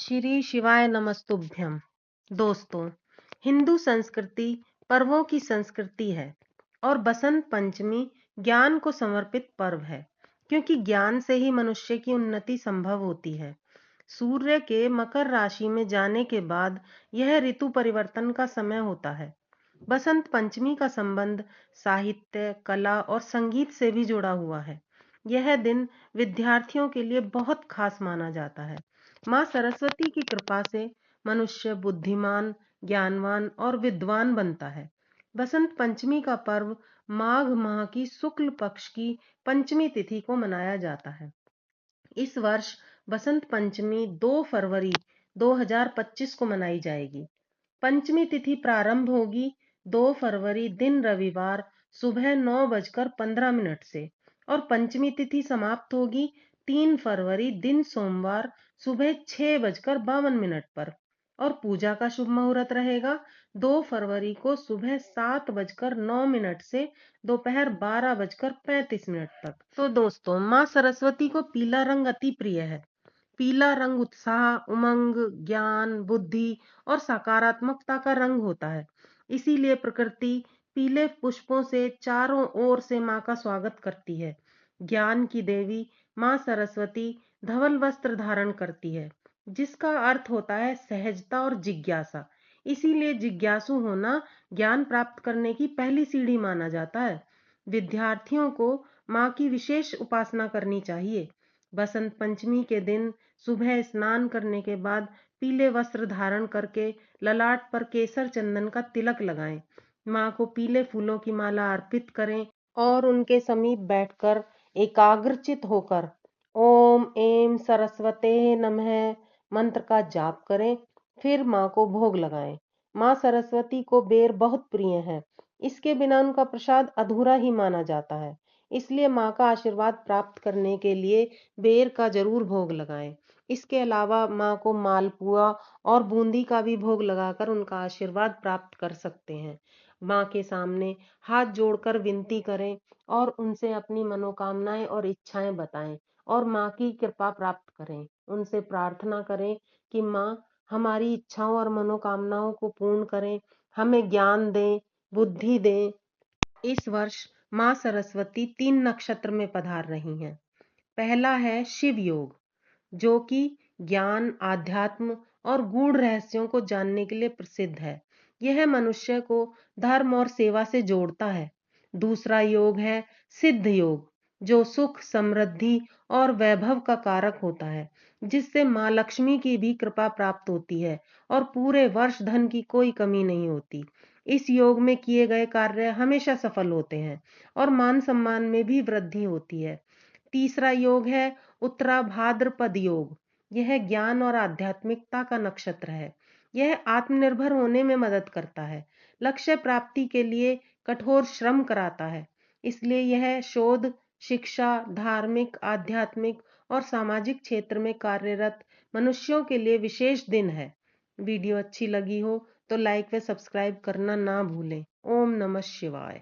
श्री शिवाय नमस्तुभ्यम। दोस्तों, हिंदू संस्कृति पर्वों की संस्कृति है और बसंत पंचमी ज्ञान को समर्पित पर्व है, क्योंकि ज्ञान से ही मनुष्य की उन्नति संभव होती है। सूर्य के मकर राशि में जाने के बाद यह ऋतु परिवर्तन का समय होता है। बसंत पंचमी का संबंध साहित्य, कला और संगीत से भी जुड़ा हुआ है। यह दिन विद्यार्थियों के लिए बहुत खास माना जाता है। माँ सरस्वती की कृपा से मनुष्य बुद्धिमान, ज्ञानवान और विद्वान बनता है। बसंत पंचमी का पर्व माघ माह की शुक्ल पक्ष की पंचमी तिथि को मनाया जाता है। इस वर्ष बसंत पंचमी 2 फरवरी 2025 को मनाई जाएगी। पंचमी तिथि प्रारंभ होगी 2 फरवरी दिन रविवार सुबह 9:15 से और पंचमी तिथि समाप्त होगी 3 फरवरी दिन सोमवार सुबह 6:52 पर। और पूजा का शुभ मुहूर्त रहेगा 2 फरवरी को सुबह 7:09 से दोपहर 12:35 तक। तो दोस्तों, माँ सरस्वती को पीला रंग अति प्रिय है। पीला रंग उत्साह, उमंग, ज्ञान, बुद्धि और सकारात्मकता का रंग होता है। इसीलिए प्रकृति पीले पुष्पों से चारों ओर से माँ का स्वागत करती है। ज्ञान की देवी माँ सरस्वती धवल वस्त्र धारण करती है, जिसका अर्थ होता है सहजता और जिज्ञासा। इसीलिए जिज्ञासु होना ज्ञान प्राप्त करने की पहली सीढ़ी माना जाता है। विद्यार्थियों को माँ की विशेष उपासना करनी चाहिए। बसंत पंचमी के दिन सुबह स्नान करने के बाद पीले वस्त्र धारण करके ललाट पर केसर चंदन का तिलक लगाएं। माँ को पीले फूलों की माला अर्पित करें और उनके समीप बैठकर एकाग्रचित होकर ओम ऐं सरस्वते नमः मंत्र का जाप करें। फिर माँ को भोग लगाएं। माँ सरस्वती को बेर बहुत प्रिय है। इसके बिना उनका प्रसाद अधूरा ही माना जाता है। इसलिए माँ का आशीर्वाद प्राप्त करने के लिए बेर का जरूर भोग लगाएं। इसके अलावा माँ को मालपुआ और बूंदी का भी भोग लगाकर उनका आशीर्वाद प्राप्त कर सकते हैं। माँ के सामने हाथ जोड़कर विनती करें और उनसे अपनी मनोकामनाएं और इच्छाएं बताएं और माँ की कृपा प्राप्त करें। उनसे प्रार्थना करें कि माँ हमारी इच्छाओं और मनोकामनाओं को पूर्ण करें, हमें ज्ञान दें, बुद्धि दें। इस वर्ष माँ सरस्वती 3 नक्षत्र में पधार रही हैं। पहला है शिव योग, जो कि ज्ञान, आध्यात्म और गूढ़ रहस्यों को जानने के लिए प्रसिद्ध है। यह मनुष्य को धर्म और सेवा से जोड़ता है। दूसरा योग है सिद्ध योग, जो सुख, समृद्धि और वैभव का कारक होता है, जिससे माँ लक्ष्मी की भी कृपा प्राप्त होती है और पूरे वर्ष धन की कोई कमी नहीं होती। इस योग में किए गए कार्य हमेशा सफल होते हैं और मान सम्मान में भी वृद्धि होती है। तीसरा योग है उत्तरा भाद्रपद योग। यह ज्ञान और आध्यात्मिकता का नक्षत्र है। यह आत्मनिर्भर होने में मदद करता है, लक्ष्य प्राप्ति के लिए कठोर श्रम कराता है। इसलिए यह शोध, शिक्षा, धार्मिक, आध्यात्मिक और सामाजिक क्षेत्र में कार्यरत मनुष्यों के लिए विशेष दिन है। वीडियो अच्छी लगी हो तो लाइक व सब्सक्राइब करना ना भूलें। ओम नमः शिवाय।